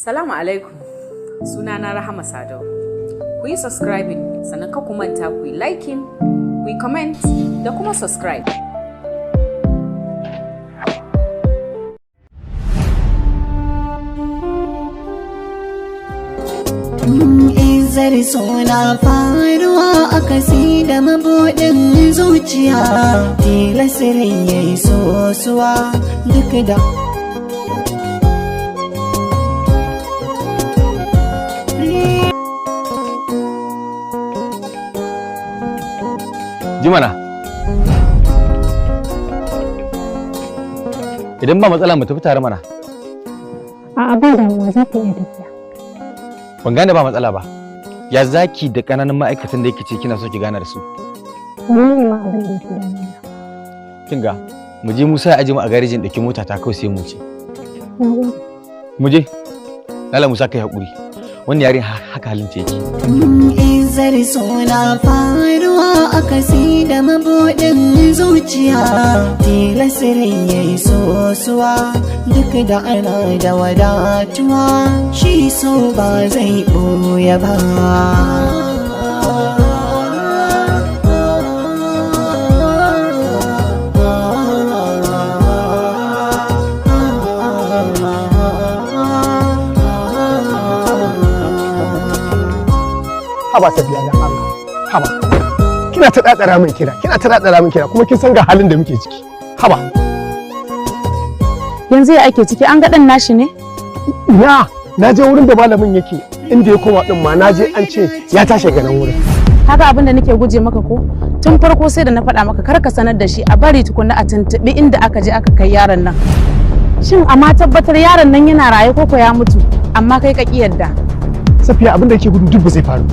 Salamu alaikum, sunana Rahama Sadau. Ku yi subscribing sannan ka ku manta ku yi liking, ku yi comment da kuma subscribe. Izar suna faruwa a kasi da mabuɗin zuciya, tilasirin ya yi sosuwa duk da Jimana, idan ba matsala mu tafi tare mana. A'a ba damuwa za ka iya tafiya. Ban gane ba matsala ba. Ya zaki da ƙananan ma'aikatan da yake ce kina so ki gana da su. Wannan ne ma abin da yake damuna. Kin ga, mu je Musa ya aje mu a garejin ɗauki mota ta kawai sai mu ce. Mu je. Lala Musa kai haƙuri. Wannan yarin haka halin ta yake. Izar suna faruwa a kasi da mabuɗin zuciya, tilasirin ya yi sosuwa duk da ana da wadatuwa, shi so ba zai ɓoye ba. Haba Safiya dan Allah, haba. Kina ta daddara min kira, kuma kin san ga halin da muke ciki. Haba. Yanzu ya ake ciki, an ga ɗan nashi ne? Na je wurin da malamin yake, inda ya koma din ma na je an ce ya tashi ga nan wurin. Haka abin da nake guje maka ko? Tun farko sai da na faɗa maka kar ka sanar da shi, a bari tukunna a tuntuɓi inda aka je aka kai yaron nan. Shin amma tabbatar yaron nan yana raye ko ya mutu, amma kai ka ƙi yadda. Safiya abin da yake gudu duk ba zai faru.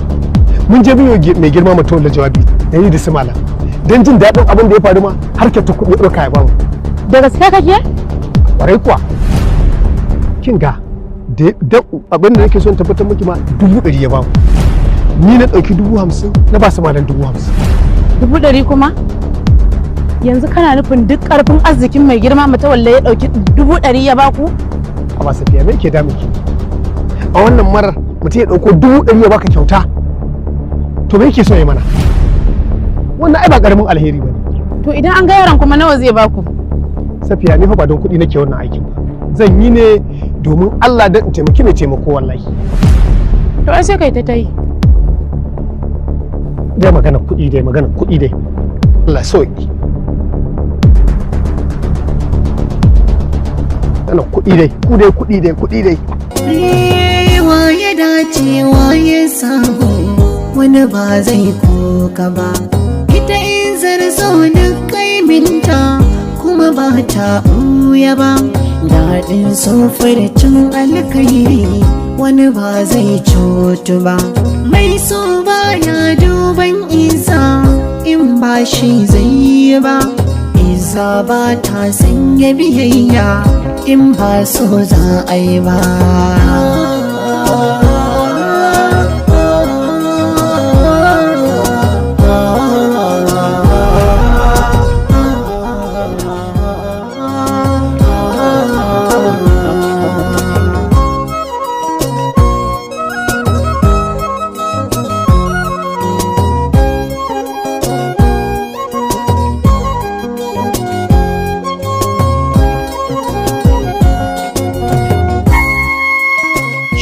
Mun je biyo mai girma mutum da jawabi da yi da su malam don jin daɗin abin da ya faru ma har ta kuɗi ɗauka ya bamu. Da gaske kake? Ƙwarai kuwa. Kin ga abin da nake son tabbatar miki ma 100 ya bamu. Ni na ɗauki 50,000 na ba su malam 50,000. 100 kuma? Yanzu kana nufin duk ƙarfin arzikin mai girma mutawalle ya ɗauki 100 ya baku? Amma Safiya me ke damun ki? A wannan marar mutum ya ɗauko 100 ya baka kyauta. To me yake so ya mana? Wannan ai ba karamin alheri bane. To idan an ga yaron kuma nawa zai baku? Safiya ni fa ba don kuɗi nake wannan aikin ba. Zan yi ne domin Allah dan in taimaki mai taimako wallahi. To ai sai kai ta yi. Dai magana kuɗi dai. Allah sauki. Ana kuɗi dai. Wa ya dace wa ya samu, wani ba zai koka ba. Ita in zarzo da kaiminta kuma ba ta ɓuya ba. Daɗin cin alkairi wani ba zai cutu ba. Mai so ba ya duban isa in ba shi zai yi ba. Isa ba ta sanya biyayya in ba so za a yi ba.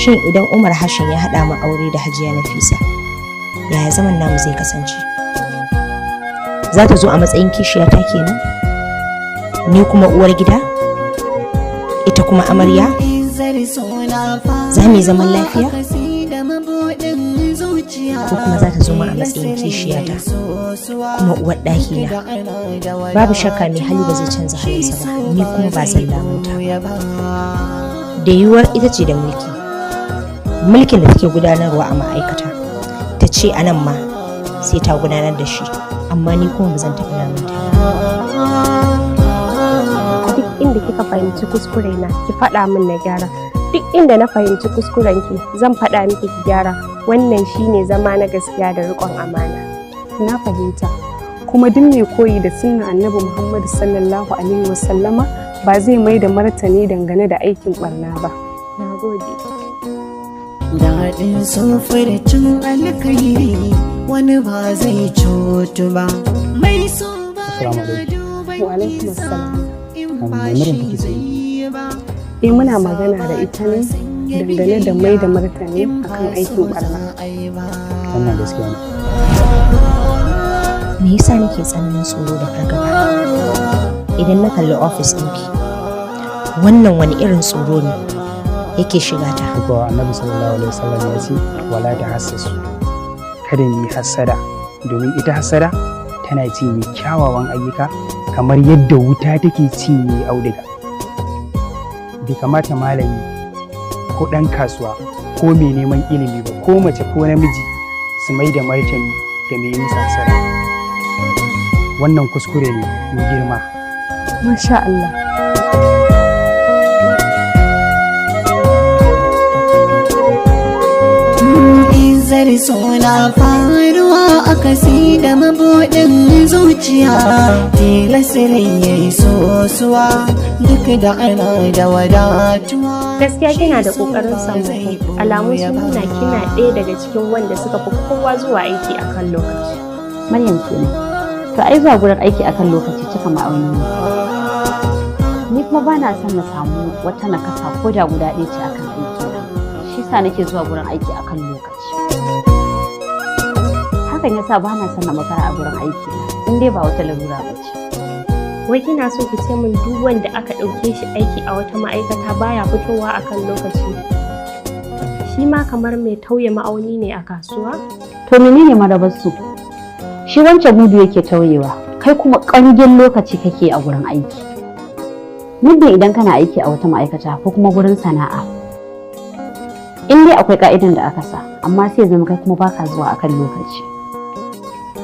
Shin idan Umar Hashim ya haɗa mu aure da Hajiya Nafisa, yaya zaman namu zai kasance? Za ta zo a matsayin kishiyata kenan? Ni kuma uwar gida? Ita kuma amarya? Za mu yi zaman lafiya? Ko kuma za ta zo mu a matsayin kishiyata kuma uwar ɗakina? Babu shakka mai hali ba zai canza halinsa ba, ni kuma ba zan lamunta. Da yiwuwar ita ce da mulkin da take gudanarwa a ma'aikata, ta ce a nan ma sai ta gudanar da shi, amma ni kuma ba zan tafi lamunta. Duk inda kika fahimci kuskure na ki faɗa min na gyara. Duk inda na fahimci kuskuren ki zan faɗa miki ki gyara. Wannan shine zama na gaskiya da riƙon amana. Na fahimta. Kuma duk mai koyi da sunna Annabi Muhammad sallallahu alaihi wasallama ba zai mai da martani dangane da aikin barna ba. gode. Daɗin sofircin alkairi wani ba zai cutu ba. Mai so ba ya duban Wa alaikum assalam. in ba shi zai ba. Muna magana da ita ne dangane da mai da martani akan aikin barna. Wannan gaskiya ne. Me yasa nake tsananin tsoro da fargaba idan na kalli ofis ɗinki? Wannan wani irin tsoro ne yake shiga ta? Ko Annabi sallallahu alaihi wasallam ya ce wala ta hassasu. Kada mu yi hassada domin ita hassada tana cinye kyawawan ayyuka kamar yadda wuta take cinye auduga. Bai kamata malami ko ɗan kasuwa ko mai neman ilimi ba ko mace ko namiji su mai da martani ga mai yin hassada. Wannan kuskure ne mai girma. Masha Allah. Izar suna faruwa a kasi da mabuɗin zuciya. Tilasirin ya yi sosuwa duk da ana da wadatuwa. Gaskiya kina da ƙoƙarin samu. Alamun sun nuna kina ɗaya daga cikin wanda suka fi kowa zuwa aiki akan lokaci. Maryam kenan. To ai zuwa gurin aiki akan lokaci cika ma'auni ne. Ni kuma ba na son na samu wata nakasa ko da guda ɗaya ce akan aiki na. Shi sa nake zuwa gurin aiki akan lokaci. Hakan yasa ba na son na makara a gurin aiki na. In dai ba wata larura ba ce. Wai kina so ki ce min duk wanda aka ɗauke shi aiki a wata ma'aikata baya fitowa akan lokaci? Shi ma kamar mai tauye ma'auni ne a kasuwa? To menene marabar su? Shi wancan gudu yake tauyewa, kai kuma ƙangin lokaci kake a gurin aiki. Muddin idan kana aiki a wata ma'aikata ko kuma gurin sana'a, in dai akwai ka'idan da aka sa, amma sai zama kai kuma baka zuwa akan lokaci.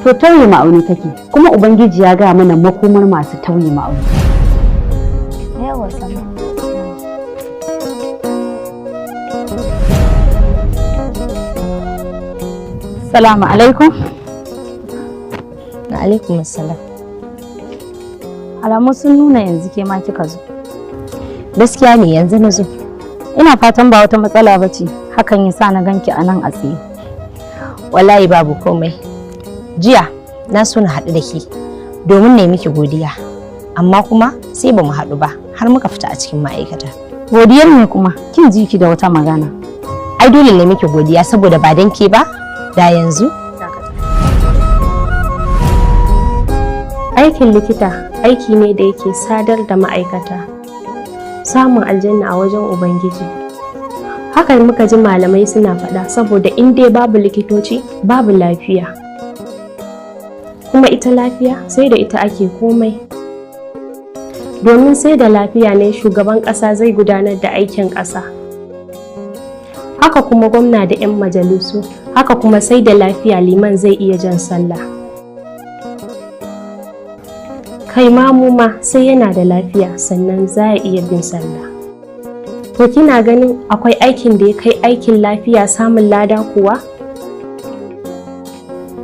To tauye ma'auni kake, kuma Ubangiji ya gaya mana makomar masu tauye ma'auni. Yawa sama. Salamu alaikum. Alaikum assalam. Alamu sun nuna yanzu ke ma kika zo. Gaskiya ne yanzu na zo. Ina fatan ba wata matsala ba ce, hakan ya sa na ganki a nan a tsaye. Wallahi babu komai. Jiya na so na haɗu da ke domin ne miki godiya. Amma kuma sai ba mu haɗu ba har muka fita a cikin ma'aikata. Godiyar ne kuma kin ji ki da wata magana. Ai dole ne miki godiya saboda ba dan ke ba da yanzu. Aikin likita aiki ne da yake sadar da ma'aikata, samun aljanna a wajen Ubangiji. Hakan muka ji malamai suna faɗa saboda in dai babu likitoci babu lafiya. Kuma ita lafiya sai da ita ake komai. Domin sai da lafiya ne shugaban ƙasa zai gudanar da aikin ƙasa. Haka kuma gwamna da 'yan majalisu, haka kuma sai da lafiya liman zai iya jan sallah. Kai mamu ma sai yana da lafiya sannan za a iya bin sallah. To kina ganin akwai aikin da ya kai aikin lafiya samun lada kuwa?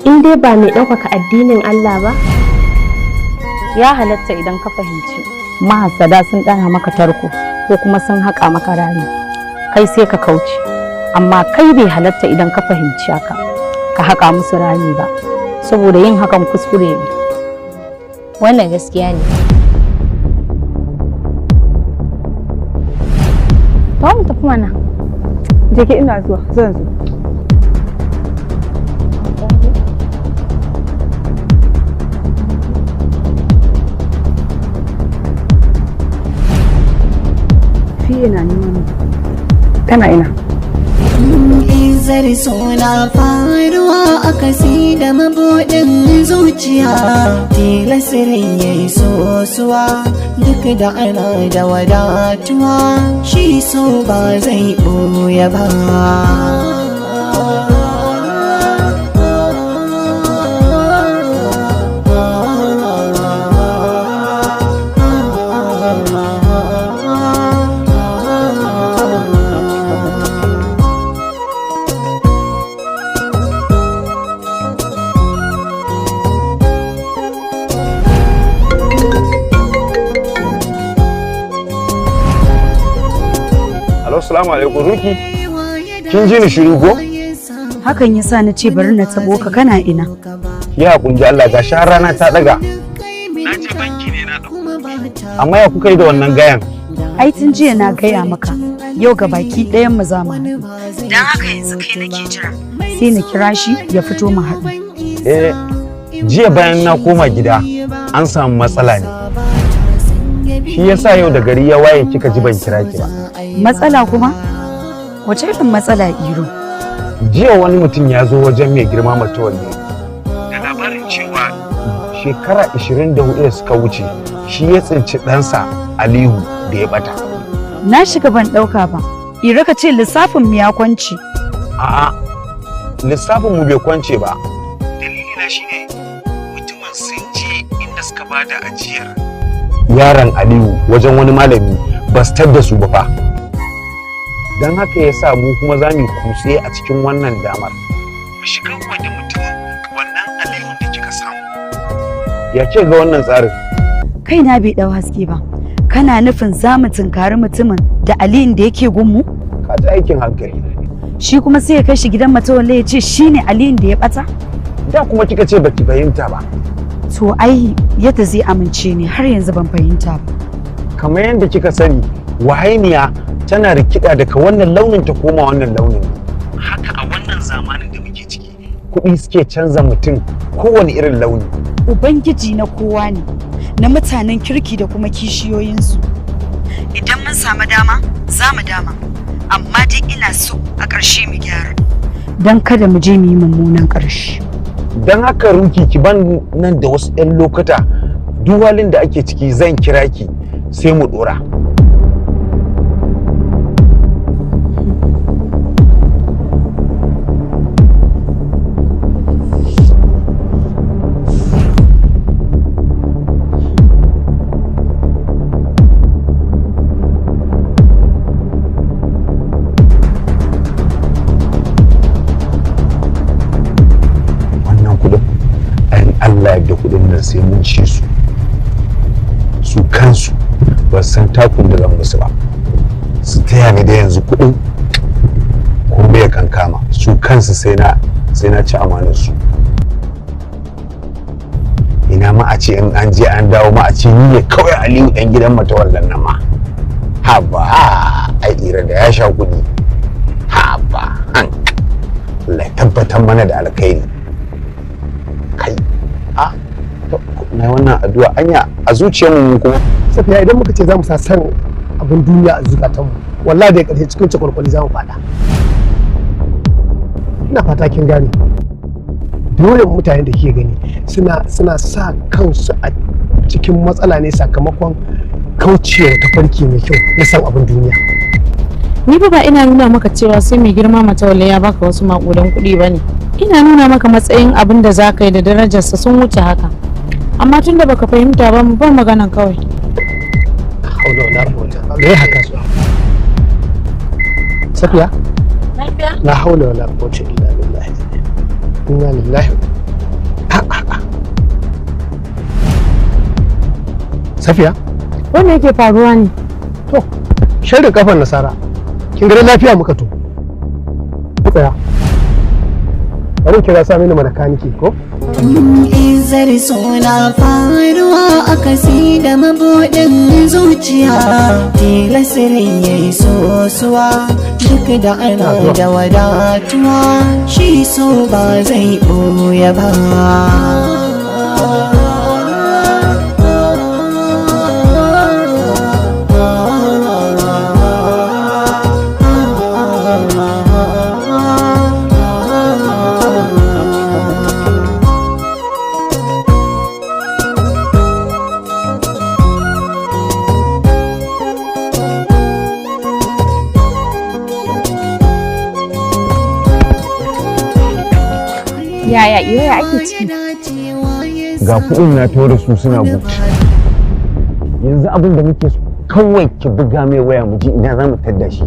In dai ba mai ɗaukaka addinin Allah ba? Ya halatta idan ka fahimci mahassada sun ɗana maka tarko ko kuma sun haƙa maka rami, kai sai ka kauce. Amma kai bai halatta idan ka fahimci haka ka haƙa musu rami ba, saboda yin hakan kuskure ne. Wannan gaskiya ne. Ba mu tafi mana. Je ki ina zuwa, zan zo. Fi ina neman tana ina. Izar suna faruwa a kasi da mabuɗin zuciya. Tilasirin ya yi sosuwa duk da ana da wadatuwa. Shi so ba zai ɓoye ba. assalamu alaikum Ruki. Kin ji ni shiru ko? Hakan yasa na ce bari na tabo ka kana ina. Ya kunji Allah ga har rana ta daga. Na je banki ne na dauko. Amma ya kuka yi da wannan gayan? Ai tun jiya na gaya maka. Yau ga baki ɗayan mu za mu haɗu. Dan haka yanzu kai nake jira. Sai na kira shi ya fito mu haɗu. Jiya bayan na koma gida an samu matsala ne. Shi yasa yau da gari ya waye kika ji ban kira ki ba. Matsala kuma? Wace irin matsala Iro? Jiya wani mutum ya zo wajen mai girma Matawalle da labarin cewa shekara 24 da suka wuce shi ya tsinci ɗansa Aliyu da ya bata. Na shiga ban ɗauka ba. Iro ka ce lissafin mu ya kwance. A'a, lissafin mu bai kwance ba. Dalilina shine mutumin sun je inda suka bada ajiyar yaron Aliyu wajen wani malami ba su tadda su ba fa. Don haka ya sa mu kuma za mu kutse a cikin wannan damar. Mu shiga da mutumin wannan Aliyu da kika samu. Ya ce ga wannan tsarin? Kaina bai ɗau haske ba. Kana nufin za mu tunkari mutumin da Aliyun da yake gunmu? Ka ji aikin hankali. Shi kuma sai ya kai shi gidan Matawalle ya ce shi ne Aliyun da ya ɓata? Da kuma kika ce baki fahimta ba. To ai yadda zai amince ne har yanzu ban fahimta ba. Kamar yadda kika sani, wahainiya tana rikida daga wannan launin ta koma wannan launin. Haka a wannan zamanin da muke ciki, kuɗi suke canza mutum kowane irin launi. Ubangiji na kowa ne, na mutanen kirki da kuma kishiyoyinsu. Idan mun samu dama, za mu dama. Amma dai ina so a ƙarshe mu gyara. Don kada mu je mu yi mummunan ƙarshe. Don haka Ruki ki ban nan da wasu 'yan lokuta duk halin da ake ciki zan kira ki sai mu ɗora. Allah da kudin nan sai mun ci su kansu ba san takun da zan musu ba su taya ni da yanzu kudin kuma ya kankama su kansu sai na ci amanar su. Ina ma a ce in an je an dawo ma a ce ni ne kawai Aliyu dan gidan Matawallan nan ma haba ai ira da ya sha kudi haba Allah ya tabbatar mana da alkhairi. Kai na wannan addu'a anya a zuciyarmu kuma Safiya idan muka ce za mu sa san abin duniya a zukatanmu wallahi da ƙarshe cikin cikwalkwali za mu fada. Ina fata kin gane dole mutane da ke gani suna sa kansu a cikin matsala ne sakamakon kaucewa tafarki mai kyau na san abin duniya. Ni ba ina nuna maka cewa sai mai girma Matawalle ya baka wasu maƙudan kuɗi bane. Ina nuna maka matsayin abin da za ka yi da darajarsa sun wuce haka. Amma tun da baka fahimta ba mu bar maganan kawai. Haula wala quwwata. Me haka so? Safiya? Lafiya? La haula wala quwwata illa billah. Inna lillahi. Safiya? Wanda yake faruwa ne? To, sharrin kafan nasara. Kin ga lafiya muka to. Tsaya. Bari kira sa mini makaniki ko? Izar suna faruwa a kasi da mabuɗin zuciya tilasirin ya yi sosuwa duk da ana da wadatuwa shi so ba zai ɓoye ba. Yaya iyo ya ake ciki? Ga kuɗin na tura su suna but. Yanzu abin da muke so kawai ki buga mai waya mu ji ina za mu tadda shi.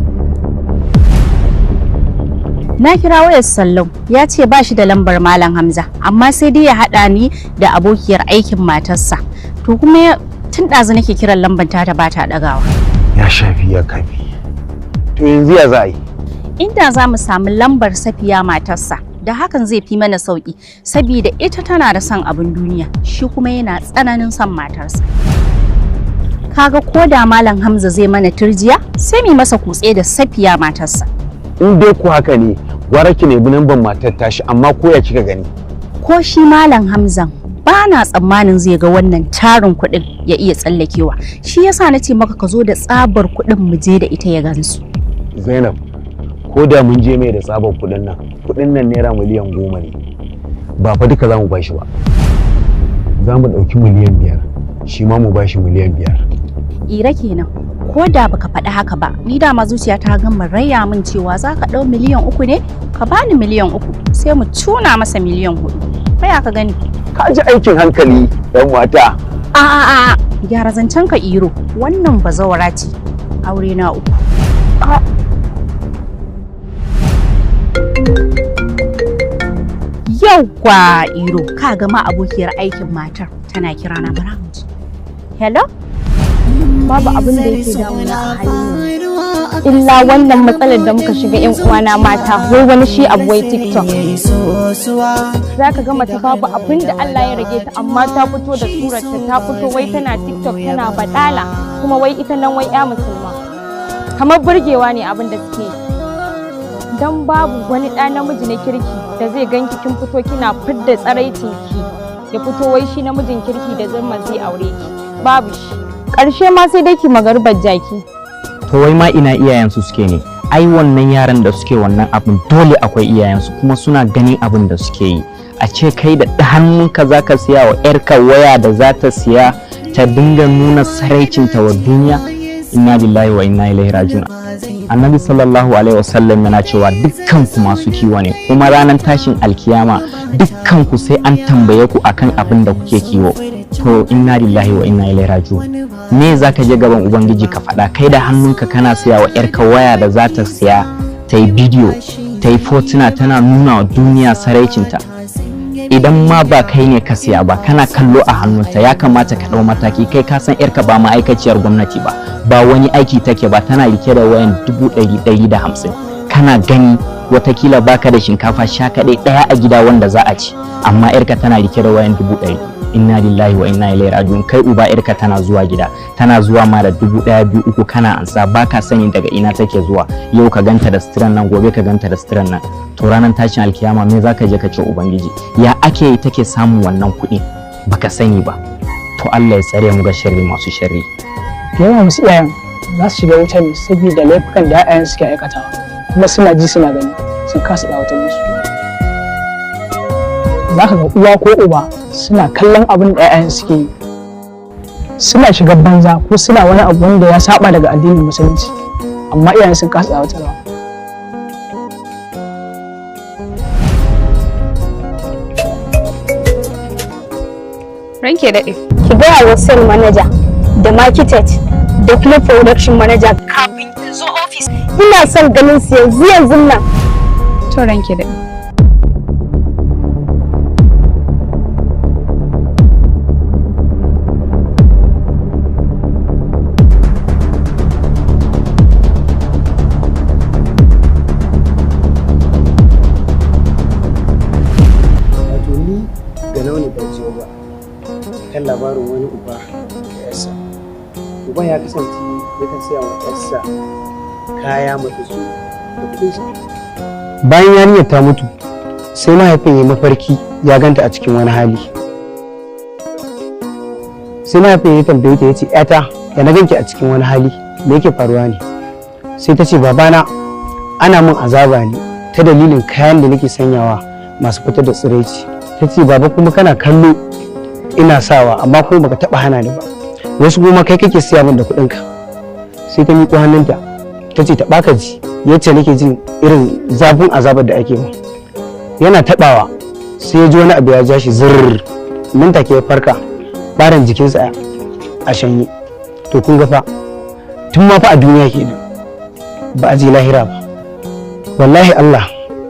Na kira wayar Sallau ya ce ba shi da lambar Malam Hamza amma sai dai ya haɗa ni da abokiyar aikin matarsa. To kuma tun ɗazu nake kiran lambar ta ba ta ɗagawa. Ya shafi ya kafi. To yanzu ya za a yi? Inda za mu samu lambar Safiya matarsa, da hakan zai fi mana sauki, saboda ita tana da son abin duniya, shi kuma yana tsananin son matarsa. Kaga ko da Malam Hamza zai mana turjiya, sai mu masa kutse da Safiya matarsa. In dai ku haka ne, gwara ki ne lambar matar tashi, amma ko ya kika gani? Ko shi Malam Hamzan ba na tsammanin zai ga wannan tarin kuɗin ya iya tsallakewa. Shi yasa na ce maka ka zo da tsabar kuɗin mu je da ita ya gansu. Zainab, ko da mun je mai da tsabar kuɗin nan naira miliyan 10 ne. Ba fa duka za mu bashi ba. Za mu ɗauki miliyan 5, shi ma mu bashi miliyan 5. Ira kenan. Ko da baka faɗi haka ba, ni dama zuciya ta gama raya min cewa za ka ɗau miliyan 3 ne, ka bani miliyan 3 sai mu cuna masa miliyan 4. Kai ka gani? Ka ji aikin hankali ɗan mata. A gyara zancen ka Iro, wannan bazawara ce, aure na 3. Yauwa Iro, ka ga ma abokiyar aikin matar tana kira na bara mu ji. Hello? Babu abin da yake damuna a halin illa wannan matsalar da muka shiga yan uwana mata, wai wani shi abu wai TikTok. Zaka ga mace babu abin da Allah ya rage ta, amma ta fito da surarta, ta fito wai tana TikTok tana badala, kuma wai ita nan wai ya musulma. Kamar burgewa ne abin da suke. Dan babu wani ɗa namiji na kirki da zai ganki kin fito kina fidda tsaraicin ki, ya fito wai shi namijin kirki da zama zai aure ki. Babu shi. Ƙarshe ma sai dai ki magarbar jaki. To wai ma ina iyayensu suke ne? Ai wannan yaran da suke wannan abin dole akwai iyayensu, kuma suna ganin abin da suke yi. A ce kai da hannunka za ka siya wa 'yarka waya da za ta siya ta dinga nuna saraicinta wa duniya? Inna lillahi wa inna ilaihi raji'un. Annabi sallallahu alaihi wasallam yana cewa dukkan ku masu kiwo ne, kuma ranar tashin alkiyama dukkan ku sai an tambaye ku akan abin da kuke kiwo. To inna lillahi wa inna ilaihi raji'un. Me zaka je gaban ubangiji ka faɗa? Kai da hannunka kana siya wa yarka waya da za ta siya ta yi bidiyo, ta yi fotuna, tana nuna wa duniya saraicinta. Idan ma ba kai ne ka siya ba, kana kallo a hannunta, ya kamata ka ɗau mataki. Kai ka san yarka ba ma'aikaciyar gwamnati ba wani aiki take ba, tana rike da wayan 150. Kana gani watakila baka da shinkafa sha kaɗai ɗaya a gida wanda za a ci, amma yarka tana rike da wayan 100. Inna lillahi wa inna ilaihi raji'un. Kai uba yarka tana zuwa gida, tana zuwa ma da 1,000, 2,000 kana ansa, baka sani daga ina take zuwa. Yau ka ganta da suturan nan, gobe ka ganta da suturan nan. To ranar tashin alkiyama me zaka je ka ce ubangiji? Ya ake yi take samun wannan kuɗi? Baka sani ba. To Allah ya tsare mu ga sharri masu sharri. Yawan wasu iyayen za su shiga wuta ne saboda laifukan da 'ya'yan suke aikatawa, kuma suna ji suna gani sun kasa ɗawatar musu. Za ka ga uwa ko uba suna kallon abin da 'ya'yan suke yi, suna shiga banza ko suna wani abu wanda ya saba daga addinin musulunci, amma iyayen sun kasa ɗawatarwa. Ranke daɗe. Ki gaya wa sales manager da marketed da kuma production manager kafin in zo office. Ina son ganin su yanzu nan. To ranke daɗe. Kan labarin wani uba da yarsa. Uban ya kasance yakan saya wa yarsa kaya matsatsu da kuɗinsa. Bayan yarinyar ta mutu, sai mahaifin ya mafarki ya ganta a cikin wani hali. Sai mahaifin ya tambaye ta, ya ce, "'yata, ya na ganki a cikin wani hali, me yake faruwa ne?" Sai ta ce, "Babana, ana min azaba ne ta dalilin kayan da nake sanyawa masu fitar da tsiraici." Ta ce, "Baba, kuma kana kallo ina sawa, amma kuma baka taba hana ni ba, wasu kuma kai kake siya min da kuɗinka." Sai ta miƙo hannunta ta ce, "Taɓa ka ji yacce nake jin irin zafin azabar da ake min." Yana taɓawa sai ya ji wani abu ya ja shi zirr, nan take ya farka, ɓarin jikinsa a shanye. To kun ga fa tun ma fa a duniya kenan, ba a je lahira ba. Wallahi Allah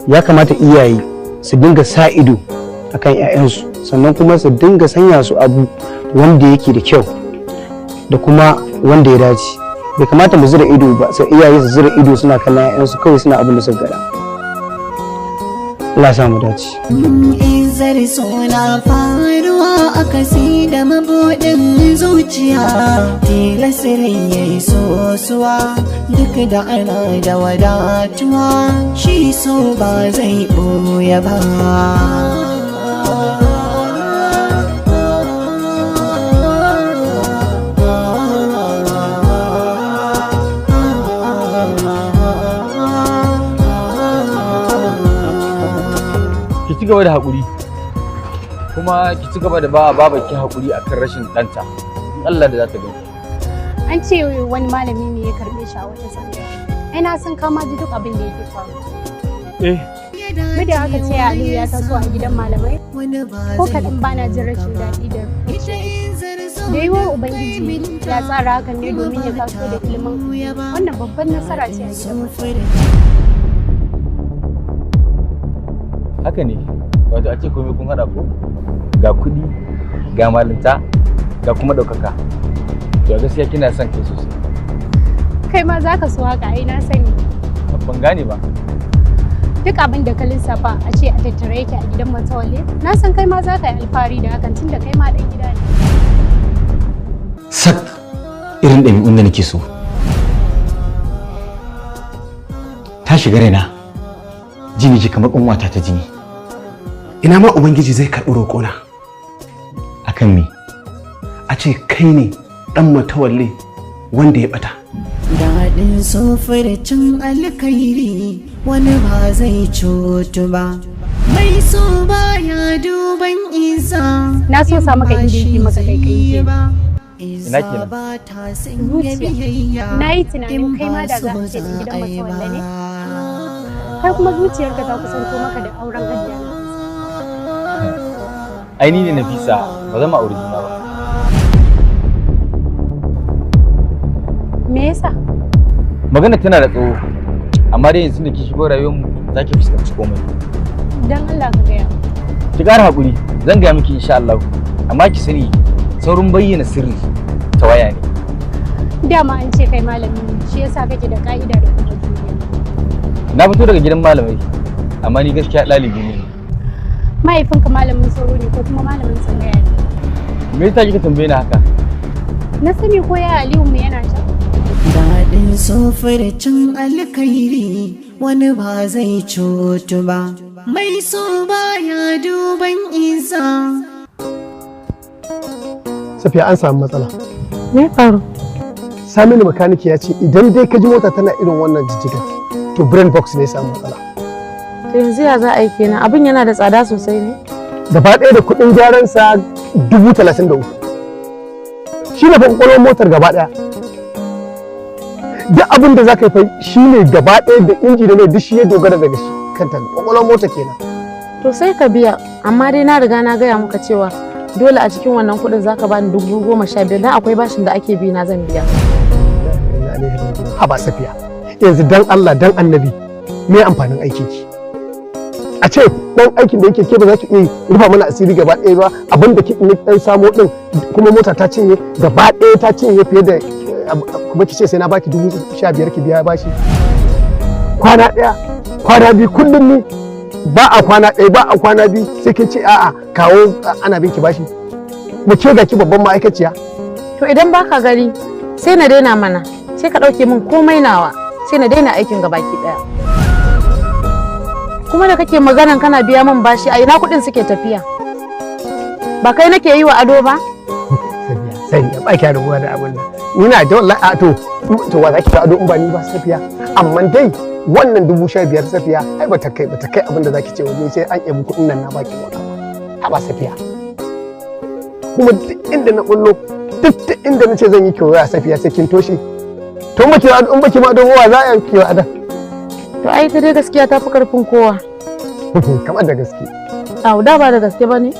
ya kamata iyaye su dinga sa ido akan 'ya'yansu, sannan kuma su dinga sanya su abu wanda yake da kyau da kuma wanda ya dace. bai kamata mu zura ido ba sai iyaye su zura ido suna kallon ƴaƴansu kawai suna abin da suka gada. Allah ya sa mu dace. Izar suna faruwa a kasi da mabuɗin zuciya, tilasirin ya yi sosuwa duk da ana da wadatuwa, shi so ba zai ɓoye ba. Ki ci gaba da haƙuri, kuma ki ci gaba da ba babanki haƙuri akan rashin ɗanta. In Allah da za ta gani. An ce wani malami ne ya karɓe shi a wata sanda. Ai na san kama ji duk abin da yake faru. Mida aka ce Aliyu ya taso a gidan malamai, ko kaɗan bana jin rashin daɗi da da yiwuwar Ubangiji ya tsara hakan ne domin ya taso da ilimin wannan babban nasara ce a gidan. Haka ne, wato a ce komai kun haɗa ko? Ga kuɗi, ga malinta, ga kuma ɗaukaka. To gaskiya kina son kai sosai. Kai ma za ka so haka, ai na sani. Ban gane ba. Duk abin da ka lissafa a ce a tattare yake a gidan Matawalle, na san kai ma za ka yi alfahari da hakan tun da kai ma ɗan gida ne. Sak irin ɗabi'un da nake so. Ta shiga raina, jini ji kamar ƙanwata ta jini. Ina ma Ubangiji zai karɓi roƙona. Akan me? A ce kai ne ɗan Matawalle wanda ya ɓata. Daɗin sofircin alkairi wani ba zai cutu ba. Mai so baya duban isa. Na so sa maka inda yake maka kai ba. Ina kenan. Zuciya. Na yi tunanin kai ma da za ka ce da gidan Matawalle ne. Kai kuma zuciyarka ta kusanto maka da auren Hajiya. Ai ni ne Nafisa, ba zama aure juna ba. Me yasa? Magana tana da tsawo, amma dai yanzu da ki shigo rayuwarmu za ki fuskanci komai. Dan Allah ka gaya. Ki ƙara haƙuri, zan gaya miki insha Allah. Amma ki sani saurin bayyana sirri ta waya ne. Dama an ce kai malami ne, shi yasa kake da ka'ida da kuma juriya. Na fito daga gidan malamai, amma ni gaskiya ɗalibi ne. Mahaifinka malamin tsaro ne ko kuma malamin tsangaya ne? Me yasa kika tambaye ni haka? Na sani ko ya Aliyu mu yana can. Daɗin sofircin alkairi wani ba zai cutu ba. Mai so baya duban isa. Safiya an samu matsala. Me faru? Saminu makaniki ya ce idan dai ka ji mota tana irin wannan jijjigar to brain box ne samu matsala. To yanzu ya za a yi kenan, abin yana da tsada sosai ne? Gaba ɗaya da kuɗin gyaran sa 33,000. Shi ne fa ƙwaƙwalwar motar gaba ɗaya. Duk abin da za ka yi fa shi ne gaba ɗaya da inji da mai duk shi ya dogara daga shi kanta ƙwaƙwalwar motar kenan. To sai ka biya, amma dai na riga na gaya maka cewa dole a cikin wannan kuɗin za ka bani 15,000 dan akwai bashin da ake bi na zan biya. Haba Safiya, yanzu dan Allah dan Annabi me amfanin aikin ki? A ce dan aikin da yake ke ba za ki iya rufa mana asiri gaba ɗaya ba, abin da ki dan samo din kuma mota ta cinye gaba ɗaya ta cinye fiye da kuma ki ce sai na baki 15,000 ki biya bashi. Kwana ɗaya, kwana biyu kullum ni ba a kwana ɗaya ba a kwana biyu sai kin ce a'a kawo ana binki bashi. Mu ce ga ki babban ma'aikaciya. To idan baka gari sai na daina mana, sai ka ɗauke min komai nawa, sai na daina aikin gabaki ɗaya. Kuma da kake maganan kana biya min bashi, a ina kuɗin suke tafiya? Ba kai nake yi wa ado ba? Sai ya baki da ruwa da abin nan. Ni na da wallahi a to wa zaki ta ado in ba ni ba Safiya. Amma dai wannan 15,000 Safiya ai bata kai abin da zaki ce waje sai an yabi kuɗin nan na baki wata. Haba Safiya. Kuma duk inda na bullo duk inda nace zan yi kyauya Safiya sai kin toshe. To maki in baki ma don wa za a yanke wa adan. To ai ta dai gaskiya ta fi karfin kowa. Kamar da gaske. Au da ba da gaske ba ne?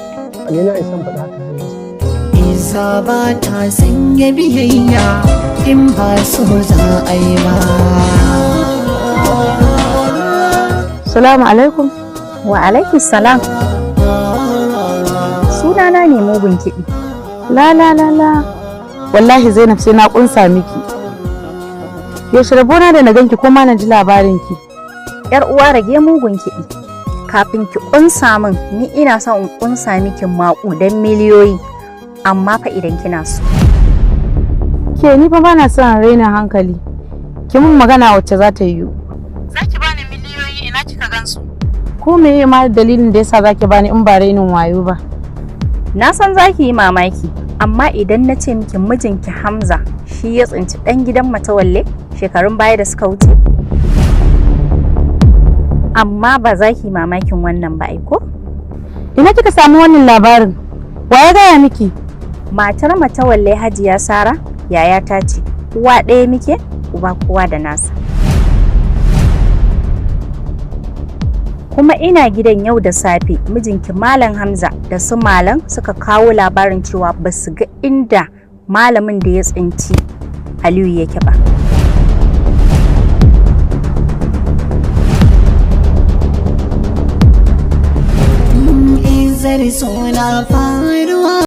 Ni na isan faɗa haka. Isa ba ta sanya biyayya in ba so za a yi ba. Salamu alaikum. Wa alaikum salam. Sunana ne mugun kiɗi. La la la la. Wallahi Zainab sai na kunsa miki. Yaushe rabona da na ganki ko ma na ji labarin ki. Yar uwa rage mugun kiɗi. Kafin ki ƙunsa min, ni ina son in ƙunsa miki maƙudan miliyoyi. Amma fa idan kina so. Ke ni fa bana son raina hankali. Ki mun magana wacce za ta yiwu. Zaki bani miliyoyi ina kika gansu? Ko meye ma dalilin da yasa zaki bani in ba rainin wayo ba? Na san zaki yi mamaki, amma idan na ce miki mijinki Hamza shi ya tsinci ɗan gidan Matawalle shekarun baya da suka wuce. Amma ba za ki yi mamakin wannan ba aiko? Ina kika samu wannan labarin? Wa ya gaya miki? Matar Matawalle Hajiya Sara yayata ce. Uwa ɗaya muke, uba kowa da nasa. Kuma ina gidan yau da safe mijinki Malam Hamza da su Malam suka kawo labarin cewa ba su ga inda malamin da ya tsinci Aliyu yake ba. Izar suna faruwa